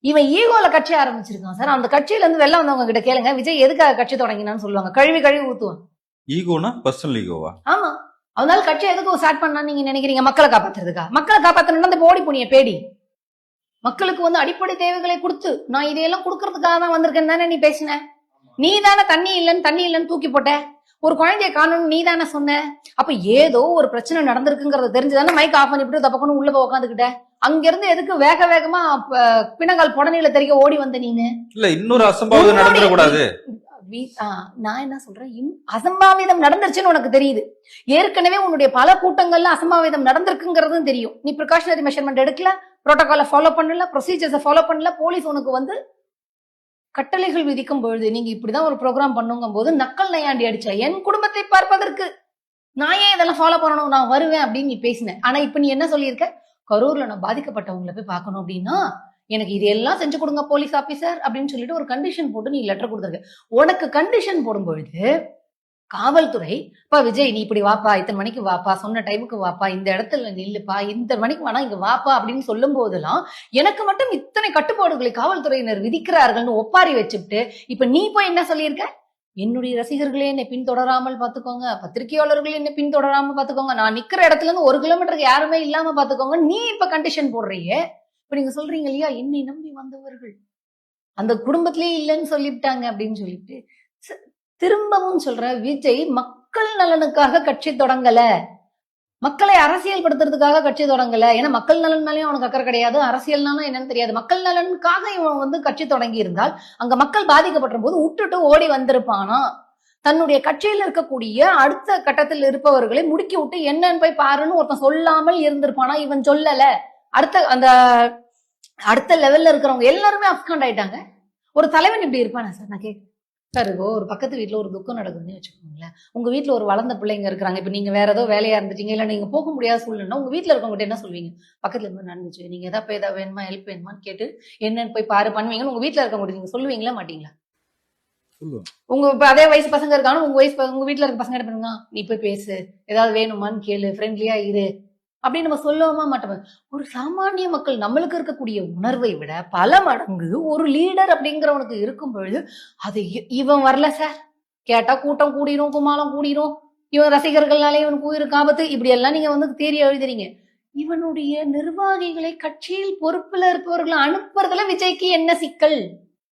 இவன் ஈகோல கட்சி ஆரம்பிச்சிருக்கான் சார். அந்த கட்சியில இருந்து வெளில வந்தவங்க கிட்ட கேளுங்க, விஜய் எதுக்காக கட்சி தொடங்கினான்னு சொல்லுவாங்க. கழுவி கழுவி ஊத்துவான். ஈகோனா பர்சனல் ஈகோவா? ஆமா. அதனால கட்சி எதுக்கு ஸ்டார்ட் பண்ணான்னு நீங்க நினைக்கிறீங்க? மக்களை காப்பாத்துறதுக்கா? மக்களை காப்பாத்தணும்னா அந்த போடி புனிய பேடி மக்களுக்கு வந்து அடிப்படை தேவைகளை கொடுத்து நான் இதையெல்லாம் கொடுக்கறதுக்காக தான் வந்திருக்கேன்னு தானே நீ பேசின. நீ தானே தண்ணி இல்லைன்னு தூக்கி போட்ட. ஒரு குழந்தைய காணணும் நீ தானே சொன்ன. அப்ப ஏதோ ஒரு பிரச்சனை நடந்திருக்குங்கிறத தெரிஞ்சுதானே மைக் ஆஃப் பண்ணிவிட்டு தப்பக்கணும் உள்ள போய் உட்காந்துக்கிட்ட. அங்கிருந்து எதுக்கு வேக வேகமா பிணங்கால் புடனையில தெரிய ஓடி வந்த நீனு? இல்ல இன்னொரு அசம்பாவிதம் நடந்துடக்கூடாது. நான் என்ன சொல்றேன், அசம்பாவிதம் நடந்துருச்சுன்னு உனக்கு தெரியுது. ஏற்கனவே உன்னுடைய பல கூட்டங்கள்ல அசம்பாவிதம் நடந்திருக்குங்கிறதும் தெரியும். நீ ப்ரிகாஷனரி மெஷர்மெண்ட் எடுக்கல, புரோட்டோகாலை ஃபாலோ பண்ணல, ப்ரொசீஜர்ஸை ஃபாலோ பண்ணல. போலீஸ் உனக்கு வந்து கட்டளைகள் விதிக்கும் பொழுது நீங்க இப்படிதான் ஒரு ப்ரோக்ராம் பண்ணுங்கும் போது நக்கல் நையாண்டி அடிச்ச. என் குடும்பத்தை பார்ப்பதற்கு நான் ஏன் இதெல்லாம் ஃபாலோ பண்ணணும், நான் வருவேன் அப்படின்னு நீ பேசின. ஆனா இப்ப நீ என்ன சொல்லியிருக்க, கரூர்ல நான் பாதிக்கப்பட்டவங்களை போய் பார்க்கணும் அப்படின்னா எனக்கு இதெல்லாம் செஞ்சு கொடுங்க போலீஸ் ஆபீசர் அப்படின்னு சொல்லிட்டு ஒரு கண்டிஷன் போட்டு நீ லெட்டர் கொடுத்துருக்க. உனக்கு கண்டிஷன் போடும் பொழுது காவல்துறை இப்ப விஜய் நீ இப்படி வாப்பா, இத்தனை மணிக்கு வாப்பா, சொன்ன டைமுக்கு வாப்பா, இந்த இடத்துல நில்லுப்பா, இந்த மணிக்கு வேணா இங்க வாப்பா அப்படின்னு சொல்லும் போதெல்லாம் எனக்கு மட்டும் இத்தனை கட்டுப்பாடுகளை காவல்துறையினர் விதிக்கிறார்கள்னு ஒப்பாரி வச்சுட்டு இப்ப நீ போய் என்ன சொல்லியிருக்க, என்னுடைய ரசிகர்களே என்னை பின்தொடராமல் பாத்துக்கோங்க, பத்திரிகையாளர்களே என்னை பின்தொடராம பாத்துக்கோங்க, நான் நிக்கிற இடத்துல இருந்து 1 கிலோமீட்டருக்கு யாருமே இல்லாம பாத்துக்கோங்க. நீ இப்ப கண்டிஷன் போடுறீங்க. இப்ப நீங்க சொல்றீங்க இல்லையா, என்னை நம்பி வந்தவர்கள் அந்த குடும்பத்திலேயே இல்லைன்னு சொல்லிவிட்டாங்க அப்படின்னு சொல்லிட்டு திரும்பவும் சொல்ற, விஜய் மக்கள் நலனுக்காக கட்சி தொடங்கல, மக்களை அரசியல் படுத்துறதுக்காக கட்சி தொடங்கல. ஏன்னா மக்கள் நலன் மேலேயும் அவனுக்கு அக்கறை கிடையாது, அரசியல்னாலும் என்னன்னு தெரியாது. மக்கள் நலனுக்காக இவன் வந்து கட்சி தொடங்கி இருந்தால் அங்க மக்கள் பாதிக்கப்பட்ட போது விட்டுட்டு ஓடி வந்திருப்பானா? தன்னுடைய கட்சியில் இருக்கக்கூடிய அடுத்த கட்டத்தில் இருப்பவர்களை முடுக்கி விட்டு என்னன்னு போய் பாருன்னு ஒருத்தன் சொல்லாமல் இருந்திருப்பானா? இவன் சொல்லல. அடுத்த லெவல்ல இருக்கிறவங்க எல்லாருமே அப்காண்ட் ஆயிட்டாங்க. ஒரு தலைவன் இப்படி இருப்பானா சார்? நான் கேட்க சார், இப்போ ஒரு பக்கத்து வீட்டுல ஒரு துக்கம் நடக்குதுன்னு வச்சுக்கோங்களேன். உங்க வீட்டுல ஒரு வளர்ந்த பிள்ளைங்க இருக்கிறாங்க. இப்ப நீங்க வேற ஏதோ வேலையா இருந்துட்டீங்க, இல்ல நீங்க போக முடியாத சூழ்நிலை, உங்க வீட்டுல இருக்கவங்க என்ன சொல்வீங்க? பக்கத்துல இருந்து நடந்துச்சு, நீங்க ஏதாவது வேணுமா, ஹெல்ப் வேணுமான்னு கேட்டு என்னன்னு போய் பாரு பண்ணுவீங்கன்னு உங்க வீட்டுல இருக்கவங்க நீங்க சொல்லுவீங்களா மாட்டீங்களா? உங்க இப்ப அதே வயசு பசங்க இருக்காங்க, உங்க வீட்டுல இருக்க பசங்க என்ன பண்ணுங்க, நீ போய் பேசு, ஏதாவது வேணுமான்னு கேளு, ஃப்ரெண்ட்லியா இரு அப்படின்னு நம்ம சொல்லவே மாட்டோம். ஒரு சாமானிய மக்கள் நம்மளுக்கு இருக்கக்கூடிய உணர்வை விட பல மடங்கு ஒரு லீடர் அப்படிங்கிறவனுக்கு இருக்கும் பொழுது அது இவன் வரல சார் கேட்டா கூட்டம் கூடிரும், குமாலம் கூடிரும், இவன் ரசிகர்கள்னாலே இவனுக்கு உயிருக்கு ஆபத்து, இப்படி எல்லாம் நீங்க வந்து தேறி எழுதுறீங்க. இவனுடைய நிர்வாகிகளை கட்சியில் பொறுப்புல இருப்பவர்களை அனுப்புறதுல விஜய்க்கு என்ன சிக்கல்?